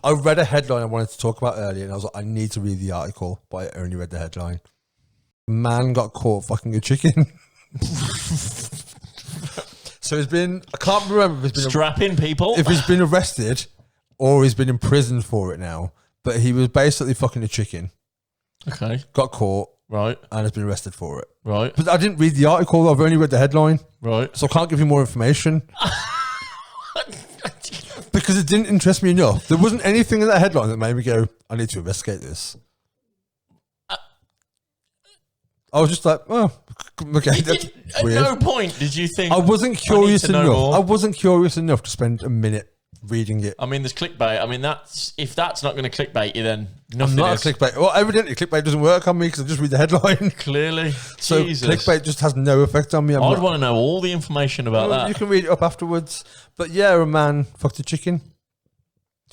I read a headline I wanted to talk about earlier, and I was like, I need to read the article, but I only read the headline. Man got caught fucking a chicken. So he's been, I can't remember if he's been strapping people. If he's been arrested or he's been imprisoned for it now, but he was basically fucking a chicken. Okay. Got caught. Right. And has been arrested for it. Right. But I didn't read the article. I've only read the headline. Right. So I can't give you more information. Because it didn't interest me enough. There wasn't anything in that headline that made me go, I need to investigate this. I was just like, oh, okay. That's weird. At no point did you think I wasn't curious enough. more. I wasn't curious enough to spend a minute reading it. I mean, there's clickbait. I mean, if that's not going to clickbait you, then nothing I'm not is. a clickbait. Well, evidently clickbait doesn't work on me because I just read the headline. Clearly. So Jesus. clickbait just has no effect on me. I'd want to know all the information about that. You can read it up afterwards. But yeah, a man fucked a chicken.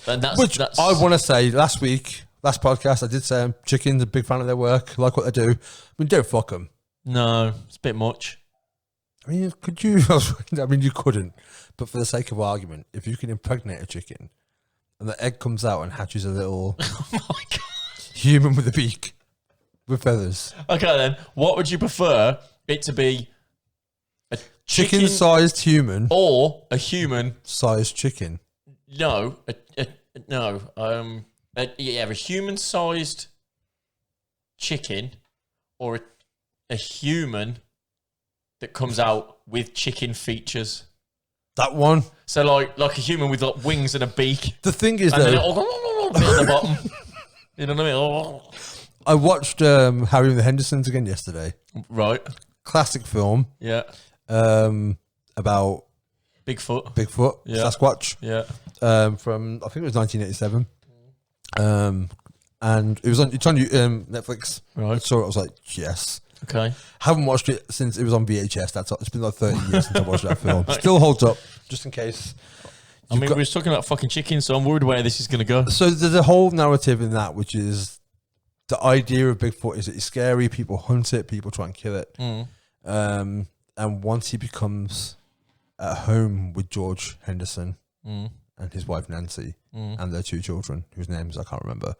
And that's I want to say last podcast, I did say chickens, a big fan of their work, like what they do. I mean, don't fuck them. No, it's a bit much. I mean, could you? I mean, you couldn't. But for the sake of argument, if you can impregnate a chicken and the egg comes out and hatches a little Oh my God. human with a beak with feathers. Okay, then. What would you prefer it to be? A Chicken-sized human. Or a human-sized chicken. No. No. A human-sized chicken or a human that comes out with chicken features. That one. So like a human with like wings and a beak. The thing is, and though, then it'll bit on the bottom. You know what I mean? I watched Harry and the Hendersons again yesterday. Right. Classic film. Yeah. About Bigfoot, yeah. Sasquatch. Yeah. From I think it was 1987. And it's on Netflix. Right. I saw it. I was like, yes. Okay. Haven't watched it since it was on VHS. It's been like 30 years since I watched that film. Still holds up, just in case. I mean, we were talking about fucking chickens, so I'm worried where this is going to go. So there's a whole narrative in that, which is the idea of Bigfoot is that it's scary. People hunt it. People try and kill it. And once he becomes at home with George Henderson and his wife Nancy and their 2 children, whose names I can't remember,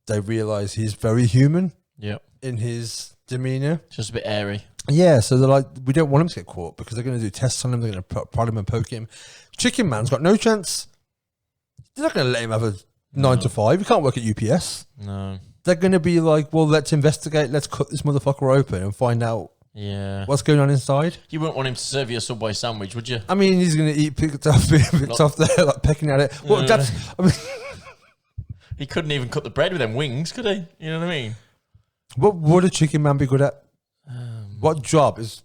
they realize he's very human. Yep. In his demeanor, just a bit airy. Yeah, so they're like, we don't want him to get caught because they're going to do tests on him. They're going to prod him and poke him. Chicken Man's got no chance. They're not going to let him have a 9 to 5. He can't work at UPS. No. They're going to be like, well, let's investigate. Let's cut this motherfucker open and find out what's going on inside. You wouldn't want him to serve you a Subway sandwich, would you? I mean, he's going to eat bits off there, like pecking at it. Well, that's. I mean, he couldn't even cut the bread with them wings, could he? You know what I mean? What would a Chicken Man be good at? What job is?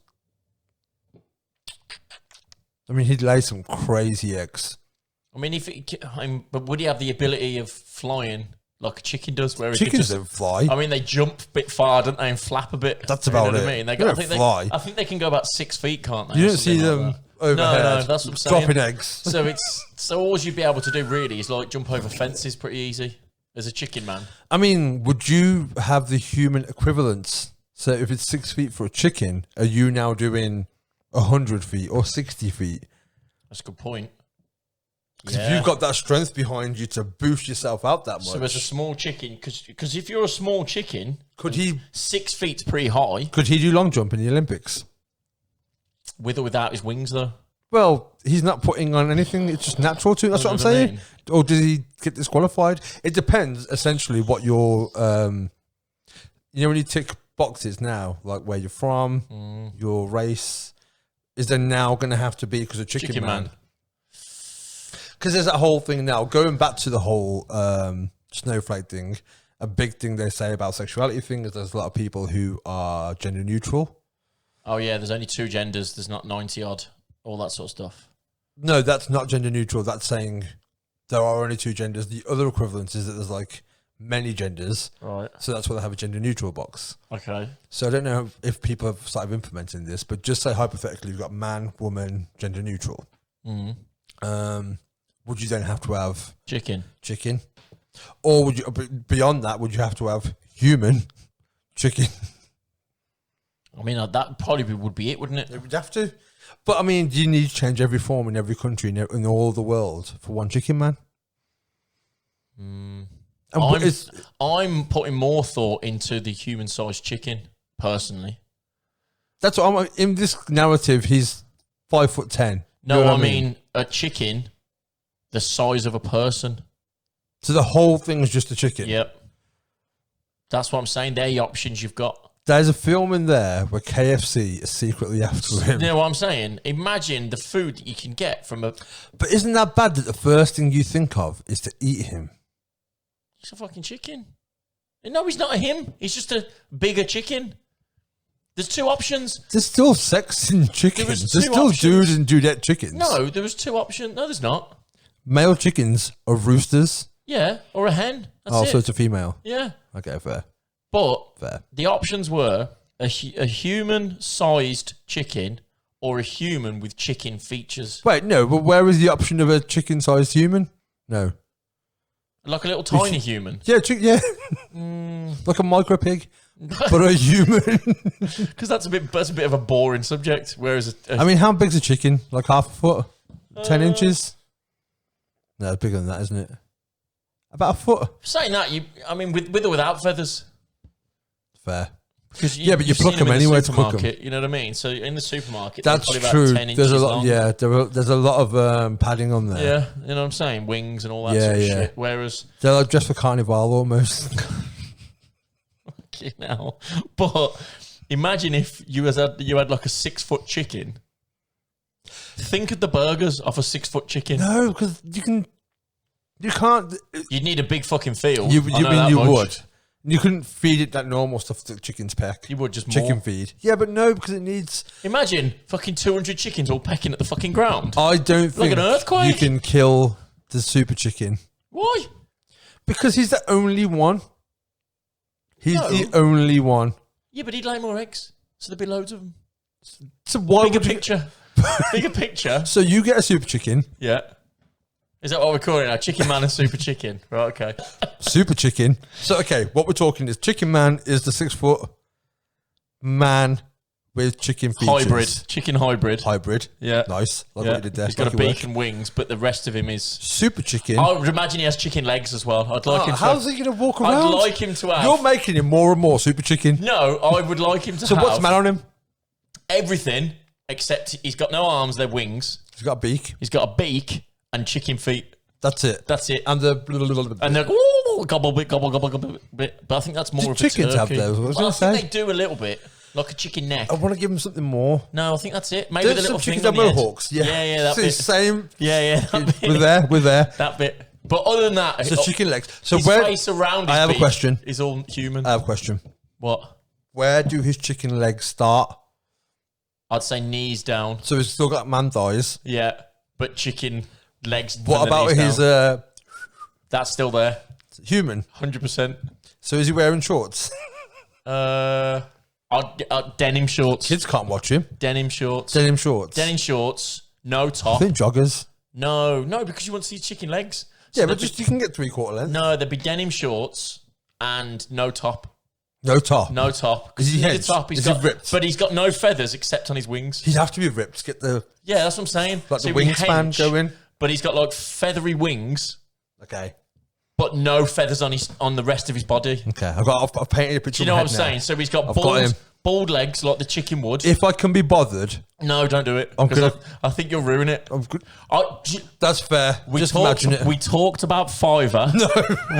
I mean, he'd lay some crazy eggs. I mean, but would he have the ability of flying like a chicken does? Where chickens don't fly. I mean, they jump a bit far, don't they, and flap a bit. That's about you know it. What I mean, They don't fly. I think they can go about 6 feet, can't they? You don't see them overhead. No, that's what I'm saying. Dropping eggs. So all you'd be able to do really is like jump over fences, pretty easy. As a chicken man. I mean, would you have the human equivalence? So if it's 6 feet for a chicken, are you now doing 100 feet or 60 feet? That's a good point. Because if you've got that strength behind you to boost yourself out that much. So as a small chicken, because if you're a small chicken, could he 6 feet's pretty high. Could he do long jump in the Olympics? With or without his wings, though. Well, he's not putting on anything. It's just natural to him. That's what I'm saying. Or does he get disqualified? It depends, essentially, what your... when you tick boxes now, like where you're from, your race, is there now going to have to be because of Chicken Man? Because there's that whole thing now, going back to the whole snowflake thing, a big thing they say about sexuality thing is there's a lot of people who are gender neutral. Oh, yeah, there's only 2 genders. There's not 90-odd. All that sort of stuff. No, that's not gender neutral. That's saying there are only 2 genders. The other equivalent is that there's like many genders. Right. So that's why they have a gender neutral box. Okay. So I don't know if people have started implementing this, but just say hypothetically you've got man, woman, gender neutral. Would you then have to have chicken? Or would you, beyond that, would you have to have human chicken? I mean, that probably would be it, wouldn't it? It would have to. But, I mean, do you need to change every form in every country in all the world for one Chicken Man? I'm putting more thought into the human-sized chicken, personally. That's what I'm in this narrative. He's 5'10". No, You know I what mean a chicken the size of a person. So the whole thing's just a chicken. Yep. That's what I'm saying. They're the options you've got. There's a film in there where KFC is secretly after him. You know what I'm saying? Imagine the food that you can get from a... But isn't that bad that the first thing you think of is to eat him? He's a fucking chicken. No, he's not a him. He's just a bigger chicken. There's two options. There's still sex in chickens. There's still dude and dudette chickens. No, there was two options. No, there's not. Male chickens are roosters. Yeah, or a hen. That's it. So it's a female. Yeah. Okay, fair. But Fair. the options were a human-sized chicken or a human with chicken features. Wait, no, but where is the option of a chicken-sized human? No. Like a little tiny human. Yeah, like a micro pig, but a human. Because that's a bit of a boring subject. Whereas I mean, how big's a chicken? Like half a foot? 10 inches? No, it's bigger than that, isn't it? About a foot. Saying that, with or without feathers. Fair. But you pluck them anyway to cook them. You know what I mean? So in the supermarket, that's they're true. about 10 There's a inches lot. long. Yeah, there's a lot of padding on there. Yeah, you know what I'm saying? Wings and all that sort of shit. Whereas they're like dressed for carnival almost. Fucking hell. But imagine if you had like a 6-foot chicken. Think of the burgers off a 6-foot chicken. No, because you can't. You'd need a big fucking field. You would. You couldn't feed it that normal stuff that chickens peck. You would just chicken more. feed. Yeah, but no, because it needs. Imagine fucking 200 chickens all pecking at the fucking ground. I don't think an earthquake. you can kill the super chicken. Why? Because he's the only one. He's the only one. Yeah, but he'd lay more eggs, so there'd be loads of them. So why Bigger would picture. Bigger picture. So you get a super chicken. Yeah. Is that what we're calling it now? Chicken Man and Super Chicken. Right, okay. Super chicken. So, okay, what we're talking is Chicken Man is the 6-foot man with chicken features. Hybrid. Chicken hybrid. Hybrid. Yeah. Nice. Like what you did there. He's got a beak and wings, but the rest of him is... Super chicken. I would imagine he has chicken legs as well. I'd like him to... How's he going to walk around? I'd like him to have... You're making him more and more super chicken. No, I would like him to So have... what's the matter on him? Everything, except he's got no arms, they're wings. He's got a beak. He's got a beak and chicken feet. That's it. That's it. And And they're gobble bit, gobble, gobble, gobble bit. But I think that's more of a turkey. Chickens have those. I think they do a little bit, like a chicken neck. I want to give them something more. No, I think that's it. Maybe There's the little some thing chickens on have the head. mohawks. Yeah, that bit. Same. Yeah, that bit. We're there. That bit. But other than that, So chicken legs. So his face around his I have a beak question. is all human. I have a question. What? Where do his chicken legs start? I'd say knees down. So he's still got man thighs. Yeah, but chicken legs. What about his That's still there. human? 100%. So is he wearing shorts? Denim shorts. Kids can't watch him. Denim shorts. Denim shorts. Denim shorts. No I top. think joggers. No, because you want to see chicken legs. So Yeah, but just you can get 3/4 length. No, there'd be denim shorts and no top. No top. No top. Is he the hedged? top, Is he ripped? But he's got no feathers except on his wings. He'd have to be ripped to get the Yeah, that's what I'm saying. like So the he'd be wingspan hench, going. But he's got like feathery wings, Okay. but no feathers on the rest of his body. Okay. I've painted a picture. Do you know what I'm saying? So he's got bald legs like the chicken would. If I can be bothered, No, don't do it. I'm Because gonna- I think you'll ruin it. I'm good. I- That's fair. Just imagine it. We talked about Fiverr. No.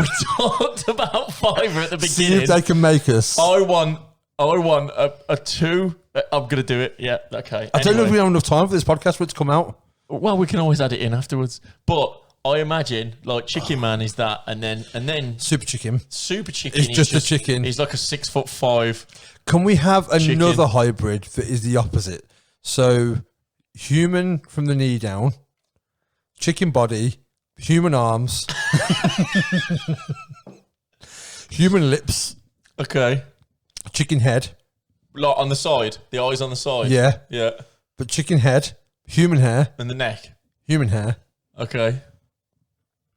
We talked about Fiverr at the See beginning. if they can make us. I want a 2. I'm going to do it. Yeah, okay. I don't know if we have enough time for this podcast for it to come out. Well, we can always add it in afterwards. But I imagine like Chicken Man is that, and then Super chicken. Super Chicken It's is just a chicken. He's like a 6'5". Can we have Chicken. another hybrid that is the opposite? So, human from the knee down, chicken body, human arms, human lips, Okay. chicken head. Like on the side, the eyes on the side. Yeah, Yeah. but chicken head, human hair, And the neck. human hair. Okay.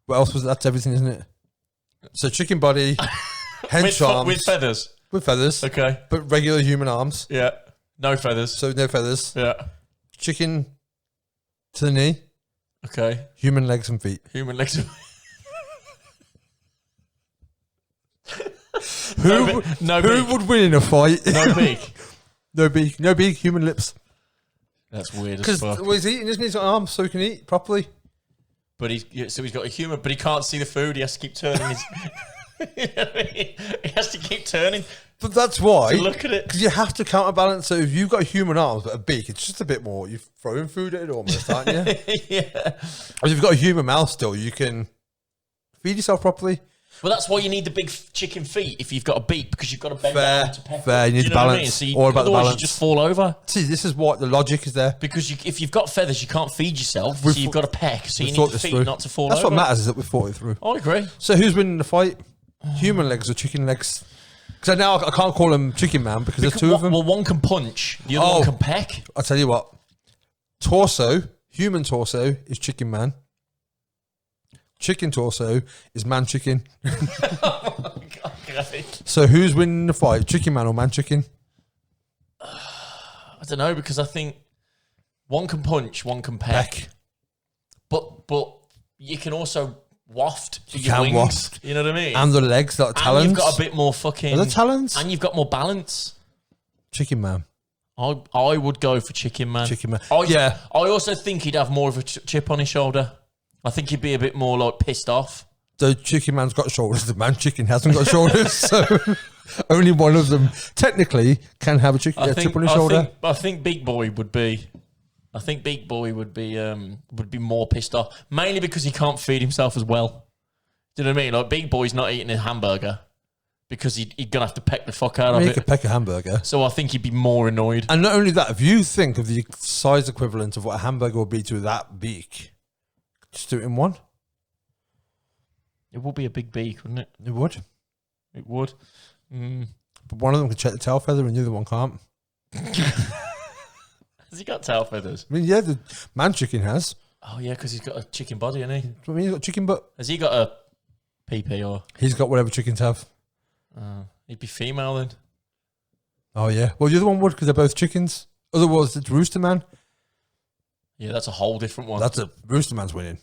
What else was that? That's everything, isn't it? So, chicken body, hench arms With feathers. with feathers, Okay. but regular human arms. Yeah. No feathers. So, no feathers. Yeah. Chicken to the knee, Okay. human legs and feet. Human legs. Who would win in a fight? No beak. No beak, human lips. That's weird as Because fuck. he's eating, isn't he? He's got arms so he can eat properly. But he's got a human, but he can't see the food. He has to keep turning his. He has to keep turning. But that's why. To look at it. Because you have to counterbalance. So if you've got human arms but a beak, it's just a bit more. You're throwing food at it almost, aren't you? Yeah. If you've got a human mouth still, you can feed yourself properly. Well, that's why you need the big chicken feet if you've got a beak, because you've got to bend down to peck. Fair, you need Do the know what balance. I mean? So All about the otherwise balance. you just fall over. See, this is what the logic is there. Because if you've got feathers, you can't feed yourself, so you've got to peck. So you need the feet not to fall That's over. what matters, is that we thought it through. I agree. So who's winning the fight? Human legs or chicken legs? Because now I can't call him Chicken Man because there's two of them. Well, one can punch, the other one can peck. I'll tell you what. Human torso is Chicken Man. Chicken torso is Man Chicken. Okay. So who's winning the fight? Chicken Man or Man Chicken? I don't know, because I think one can punch, one can peck. But you can also waft your wings. Waft. You know what I mean? And the legs, like talons. And you've got a bit more fucking... Are the talons? And you've got more balance. Chicken Man. I would go for Chicken Man. Chicken Man. I also think he'd have more of a chip on his shoulder. I think he'd be a bit more like pissed off. The Chicken Man's got shoulders. The Man Chicken hasn't got shoulders. So only one of them technically can have a chip on his shoulder. I think Big Boy would be... I think Big Boy would be more pissed off, mainly because he can't feed himself as well. Do you know what I mean? Like, Big Boy's not eating a hamburger because he's gonna have to peck the fuck out of it. He could peck a hamburger. So I think he'd be more annoyed. And not only that, if you think of the size equivalent of what a hamburger would be to that beak, just do it in one. It would be a big beak, wouldn't it? It would. It would. But one of them can check the tail feather and the other one can't. Has he got tail feathers? I mean, yeah, the Man Chicken has. Oh, yeah, because he's got a chicken body, hasn't he? I mean, he's got chicken butt. Has he got a PP or... He's got whatever chickens have. He'd be female then. Oh, yeah. Well, the other one would, because they're both chickens. Otherwise, it's Rooster Man. Yeah, that's a whole different one. Rooster Man's winning.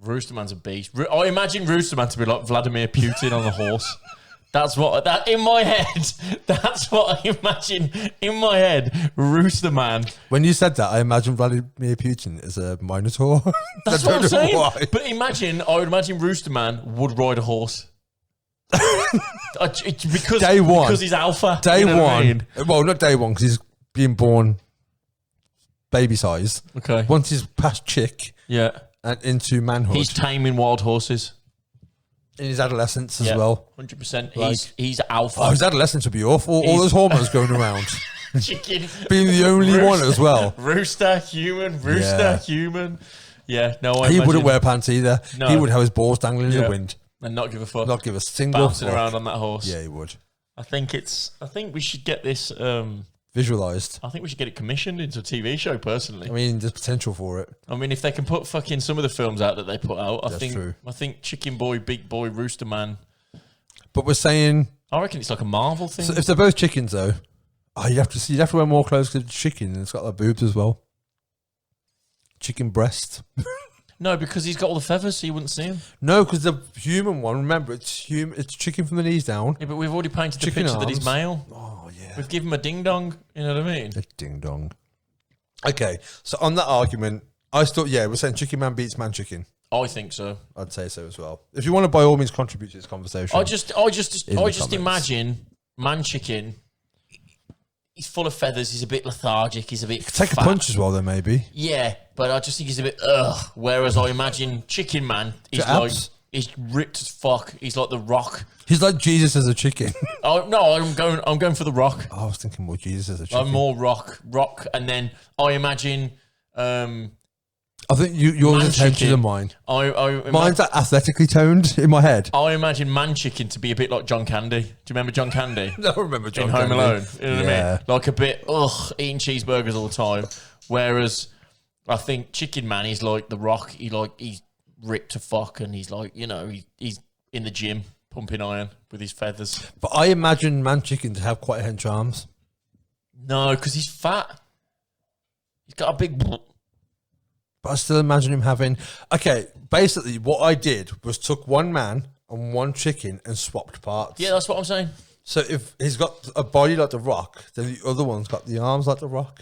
Rooster Man's a beast. I imagine Rooster Man to be like Vladimir Putin on a horse. That's what in my head. That's what I imagine in my head. Rooster Man. When you said that, I imagined Vladimir Putin as a minotaur. That's what I'm saying. Why. But I would imagine Rooster Man would ride a horse. Because day one, because he's alpha. Day you know one. I mean? Well, not day one because he's being born baby size. Okay. Once he's past chick, yeah, and into manhood, he's taming wild horses. In his adolescence as well. 100%. He's alpha. Oh, his adolescence would be awful. All those hormones going around. Chicken. Being the only one as well. Rooster, human. Yeah, no, He wouldn't wear pants either. No. He would have his balls dangling in the wind. And not give a fuck. Not give a single bouncing fuck. Around on that horse. Yeah, he would. I think we should get this... visualized. I think we should get it commissioned into a TV show, personally. I mean, there's potential for it. I mean, if they can put fucking some of the films out that they put out, That's true. I think Chicken Boy, Big Boy, Rooster Man. But we're saying... I reckon it's like a Marvel thing. So if they're both chickens, though, you'd have to wear more clothes because it's chicken and it's got like boobs as well. Chicken breast. No, because he's got all the feathers, so you wouldn't see him. No, because the human one, remember, it's chicken from the knees down. Yeah, but we've already painted the Chicken picture that he's arms. male. Oh, yeah. We've given him a ding-dong, you know what I mean? A ding-dong. Okay, so on that argument, we're saying Chicken Man beats Man Chicken. I think so. I'd say so as well. If you want to, by all means, contribute to this conversation. I just imagine Man Chicken. He's full of feathers. He's a bit lethargic. He's a bit Take fat. a punch as well, then maybe. Yeah, but I just think he's a bit ugh. Whereas I imagine Chicken Man, he's ripped as fuck. He's like the Rock. He's like Jesus as a chicken. Oh no, I'm going for the Rock. I was thinking more Jesus as a chicken. I'm more Rock, and then I imagine. I think yours is heavier than mine. Mine's athletically toned in my head. I imagine Man Chicken to be a bit like John Candy. Do you remember John Candy? No, I remember John in Candy. Home Alone. You know what I mean? Like a bit eating cheeseburgers all the time. Whereas I think Chicken Man is like the Rock. He's ripped to fuck, and he's like, he's in the gym pumping iron with his feathers. But I imagine Man Chicken to have quite hench arms. No, because he's fat. He's got a big. But I still imagine him having... Okay, basically what I did was took one man on one chicken and swapped parts. Yeah, that's what I'm saying. So if he's got a body like the Rock, then the other one's got the arms like the Rock.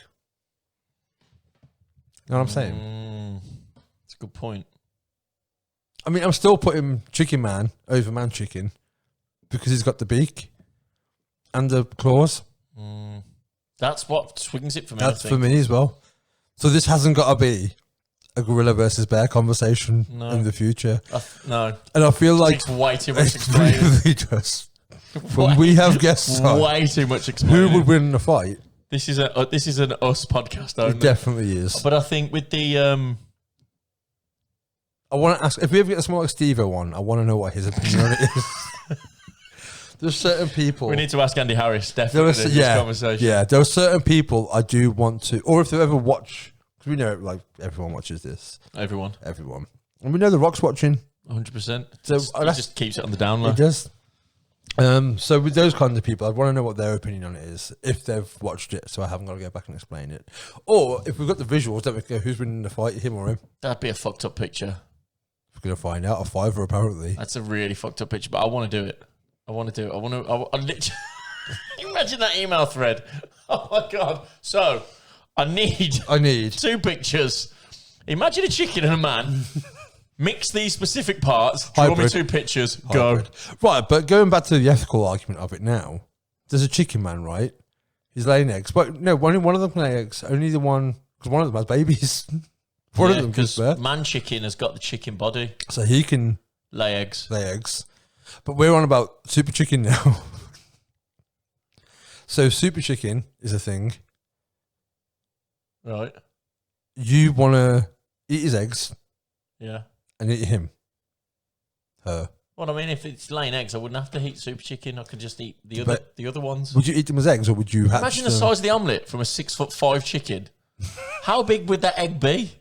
You know what I'm saying? That's a good point. I mean, I'm still putting Chicken Man over Man Chicken because he's got the beak and the claws. That's what swings it for me. That's for me as well. So this hasn't got to be a gorilla versus bear conversation in the future. No. And I feel like it's way too much it explaining. really does. When we have guests on, way too much explaining. who would win in a fight? This is an us podcast only. It definitely is. But I think with the I want to ask, if we ever get a small like Steve-O on, I want to know what his opinion on it is. There's certain people. we need to ask Andy Harris definitely in this conversation. Yeah, there are certain people I do want to, or if they ever watch, because we know like everyone watches this. Everyone. And we know The Rock's watching. 100%. So he just keeps it on the down low. It does. So with those kinds of people, I'd want to know what their opinion on it is, if they've watched it, so I haven't got to go back and explain it. Or if we've got the visuals, don't we go, who's winning the fight, him or him? That'd be a fucked up picture. We're going to find out. A fiver, apparently. That's a really fucked up picture, but I want to do it. I literally... Imagine that email thread. Oh my God. So, I need 2 pictures. Imagine a chicken and a man. Mix these specific parts. Draw me 2 pictures. Hybrid. Go. Right, but going back to the ethical argument of it now, there's a chicken man, right? He's laying eggs. But no, only one of them can lay eggs. Only the one... Because one of them has babies. One of them gives birth. Man chicken has got the chicken body. So he can... Lay eggs. But we're on about super chicken now. So super chicken is a thing. Right. You want to eat his eggs. Yeah. And eat him. Her. Well, I mean, if it's laying eggs, I wouldn't have to eat super chicken. I could just eat the other ones. Would you eat them as eggs, or would you have Imagine the size of the omelette from a 6'5" chicken. How big would that egg be?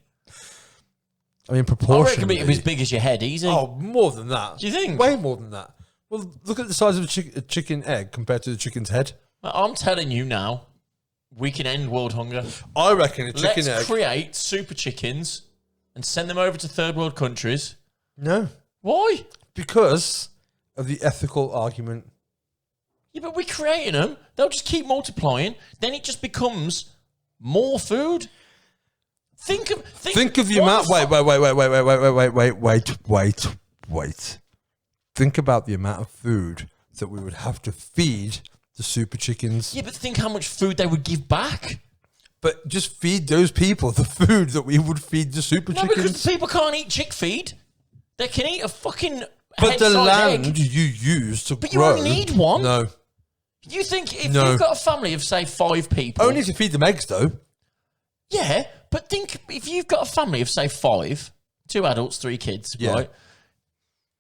I mean, proportionally. I reckon it'd be as big as your head, easy. Oh, more than that. Do you think? Way more than that. Well, look at the size of a chicken egg compared to the chicken's head. I'm telling you now, we can end world hunger. I reckon a chicken egg. Let's create super chickens and send them over to third world countries. No. Why? Because of the ethical argument. Yeah, but we're creating them. They'll just keep multiplying. Then it just becomes more food. Think of the amount. Wait. Think about the amount of food that we would have to feed the super chickens. Yeah, but think how much food they would give back. But just feed those people the food that we would feed the super chickens. No, because people can't eat chick feed. They can eat a fucking But the land egg. you use to grow... But you only need one. No. You think if you've got a family of, say, 5 people... Only to feed them eggs, though. Yeah, but think if you've got a family of, say, 5, 2 adults, 3 kids, right?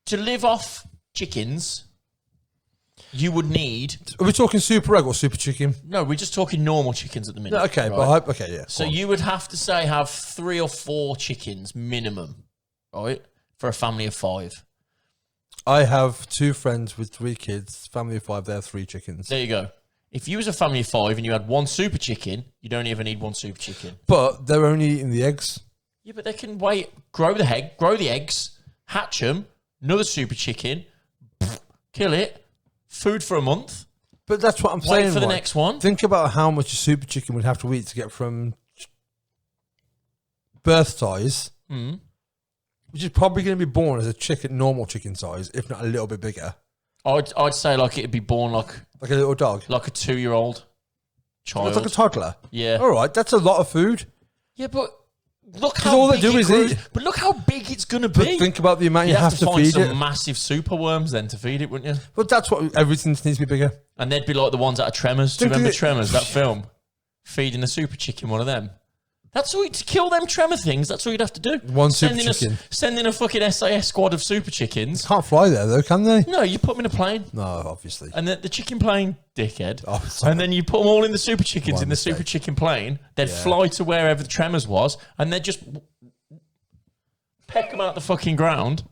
To live off chickens, you would need... Are we talking super egg or super chicken? No, we're just talking normal chickens at the minute. No, okay, right? but yeah. So you would have to, say, have 3 or 4 chickens minimum, right? For a family of 5. I have 2 friends with 3 kids, family of 5, they have 3 chickens. There you go. If you was a family of 5 and you had 1 super chicken, you don't even need 1 super chicken. But they're only eating the eggs. Yeah, but they can grow the eggs, hatch them, another super chicken, kill it, food for a month. But that's what I'm saying. Wait for the next one. Think about how much a super chicken would have to eat to get from birth size, which is probably going to be born as a normal chicken size, if not a little bit bigger. I'd say like it'd be born like a little dog, like a 2-year-old child. It's like a toddler. Yeah. All right, that's a lot of food. Yeah, but look how all big they do is eat. But look how big it's going to But be. think about the amount you have to find feed some it. massive super worms then to feed it, wouldn't you? But that's what everything needs to be bigger. And they'd be like the ones out of Tremors. Do you remember Tremors, that film? Feeding a super chicken one of them. That's all to kill them tremor things. That's all you'd have to do. One super chicken. Sending a fucking SAS squad of super chickens. Can't fly there though, can they? No, you put them in a plane. No, obviously. And the chicken plane, dickhead. Oh, sorry. And then you put them all in the super chickens in the super chicken plane. They'd fly to wherever the tremors was, and they'd just peck them out the fucking ground.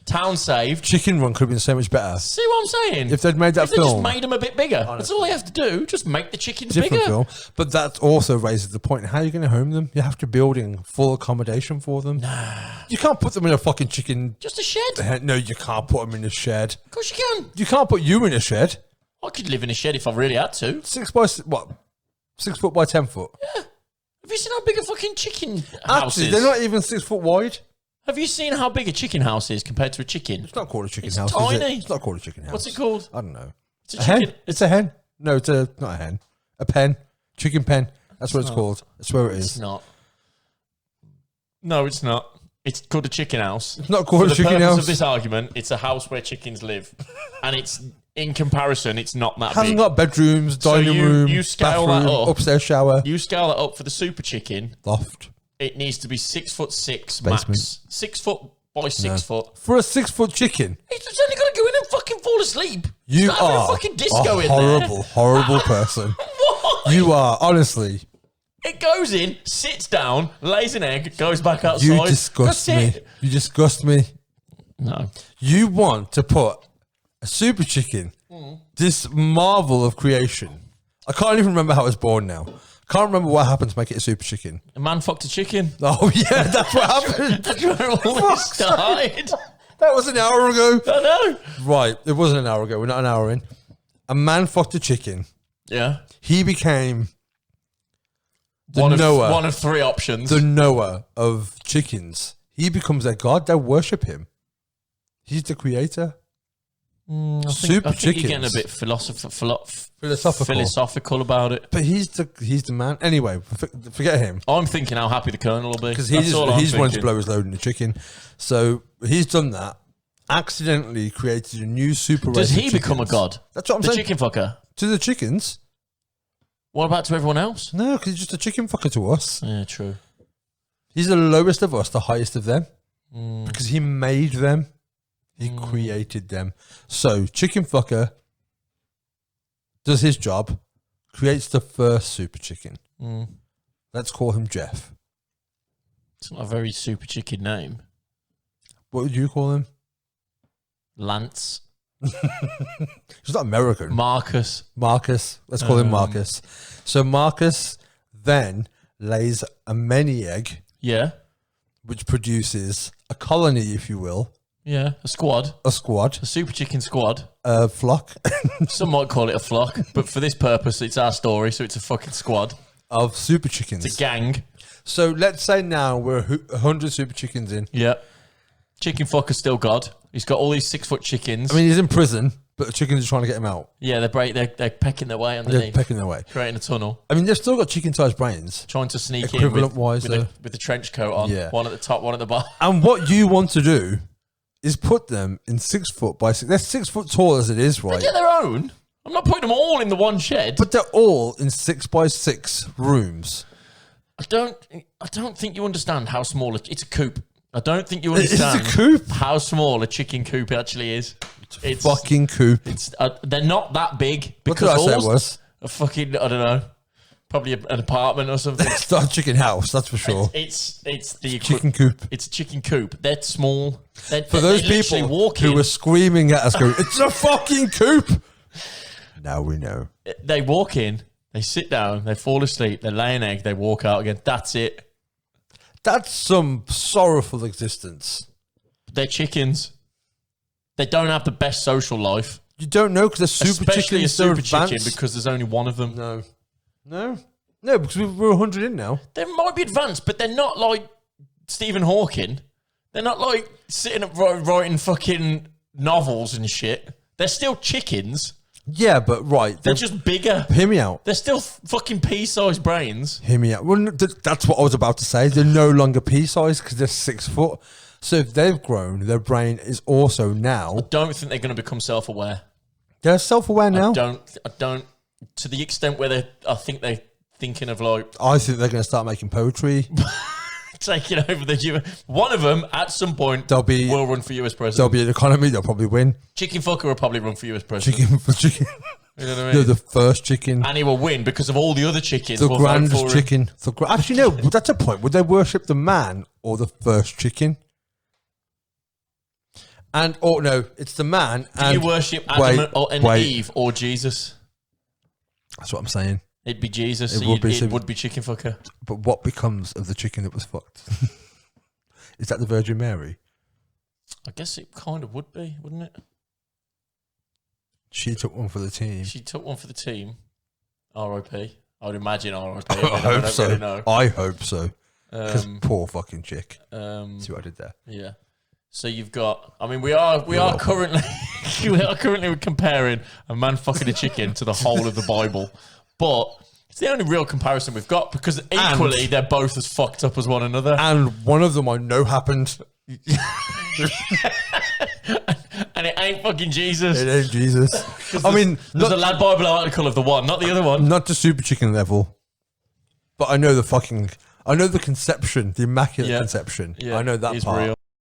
Town saved. Chicken Run could have been so much better. See what I'm saying? If they'd made that if they film. just made them a bit bigger. That's all they have to do. Just make the chickens Different bigger. film. But that also raises the point. How are you going to home them? You have to building full accommodation for them. Nah. You can't put them in a fucking chicken. Just a shed. No, you can't put them in a shed. Of course you can. You can't put you in a shed. I could live in a shed if I really had to. 6 foot by 10 foot? Yeah. Have you seen how big a fucking chicken house Actually, is? they're not even 6 foot wide. Have you seen how big a chicken house is compared to a chicken? It's not called a chicken It's house. tiny. Is it? It's not called a chicken house. What's it called? I don't know. It's A hen? chicken. It's a hen. No, it's not a hen. A pen. Chicken pen. That's what it's called. That's where it is. It's not. No, it's not. It's called a chicken house. It's not called a chicken For the purpose house. of this argument, it's a house where chickens live. And it's, in comparison, it's not that Hasn't big. got bedrooms, dining room, you scale that bathroom, up. upstairs shower, You scale that up for the super chicken, loft. it needs to be 6'6" Basement. max. 6 foot by 6 foot. For a 6 foot chicken, It's only got to go in and fucking fall asleep. you It's not having are a fucking disco a in horrible, there. horrible person. Why? You are, honestly. It goes in, sits down, lays an egg, goes back outside. You disgust That's me. it. You disgust me. No. You want to put a super chicken, this marvel of creation. I can't even remember how it was born now. Can't remember what happened to make it a super chicken. A man fucked a chicken. Oh, yeah, that's what happened. That's where it all started. That was an hour ago. I know. Right, it wasn't an hour ago. We're not an hour in. A man fucked a chicken. Yeah. He became One Noah. of 3 options. the Noah of chickens. He becomes their god. They worship him. He's the creator. Super I think chickens. you're getting a bit Philosophical. about it. But he's the man. Anyway, forget him. I'm thinking how happy the Colonel will be. Because That's all I'm he's wanted to thinking. blow his load in the chicken. So he's done that. Accidentally created a new super race. Does he of become a chickens. god? That's what I'm The saying. chicken fucker. To the chickens? What about to everyone else? No, because he's just a chicken fucker to us. Yeah, true. He's the lowest of us, the highest of them. Mm. Because he made them. He created them. So, chicken fucker does his job, creates the first super chicken. Let's call him Jeff. It's not a very super chicken name. What would you call him? Lance. He's not American. Marcus. Marcus. Let's call him Marcus. So, Marcus then lays a many egg, Yeah. which produces a colony, if you will, Yeah. A squad. a squad, A super chicken squad. a flock Some might call it a flock, but for this purpose, it's our story, so it's a fucking squad. of super chickens. It's a gang. So, let's say now we're 100 super chickens in. Yeah. Chicken fucker's still God. He's got all these 6-foot chickens. I mean, he's in prison, but the chickens are trying to get him out. yeah, they're pecking their way They're underneath, pecking their way. creating a tunnel, I mean, they've still got chicken-sized brains. trying to sneak in Equivalent-wise, with, though. with the trench coat on. Yeah. One at the top, one at the bottom. And what you want to do is put them in 6 foot by 6. They're 6 foot tall as it is, They right? get their own. I'm not putting them all in the one shed. But they're all in 6 by 6 rooms. I don't think you understand how small it's a coop. I don't think you It's understand a coop. how small a chicken coop actually is. It's Fucking coop. It's they're not that big What because did I say it all was? a fucking I don't know, probably an apartment or something. It's not a chicken house, that's for sure. It's the Chicken coop. It's a chicken coop. They're small. For those people who were screaming at us going, it's a fucking coop. Now we know. they walk in, they sit down, they fall asleep, they lay an egg, they walk out again. That's it. That's some sorrowful existence. They're chickens. They don't have the best social life. You don't know because they're super Especially chickens. a super they're chicken advanced. because there's only one of them. No, because we're 100 in now. They might be advanced, but they're not like Stephen Hawking. They're not like sitting up writing fucking novels and shit. They're still chickens. Yeah, but right. They're just bigger. Hear me out. They're still fucking pea-sized brains. Hear me out. Well, that's what I was about to say. They're no longer pea-sized because they're 6 foot. So if they've grown, their brain is also now. Don't think they're going to become self-aware. They're self-aware now. I don't. To the extent where I think they're thinking of like I think they're going to start making poetry. taking over the human. One of them at some point They'll be- will run for US There'll president. be an economy. They'll probably win. Chicken fucker will probably run for US president. Chicken for chicken. You know what I No, mean? the first chicken. And he will win because of all the other chickens. The will vote grandest for him. chicken. Actually, no. That's a point. Would they worship the man or the first chicken? And no, it's the man. Do you worship Adam and Eve or Jesus? That's what I'm saying. It'd be Jesus. It would be chicken fucker. But what becomes of the chicken that was fucked? Is that the Virgin Mary? I guess it kind of would be, wouldn't it? She took one for the team. R.I.P. I would imagine R.I.P. I hope so. Really know. I hope so. Because poor fucking chick. See what I did there? Yeah. So you've got. I mean, we are currently comparing a man fucking a chicken to the whole of the Bible, but it's the only real comparison we've got because equally they're both as fucked up as one another. And one of them I know happened. And it ain't fucking Jesus. It ain't Jesus. I mean, there's a Lad Bible article of the one, not the other one. Not to super chicken level, but I know the conception, the immaculate conception. Yeah, I know that part. Real.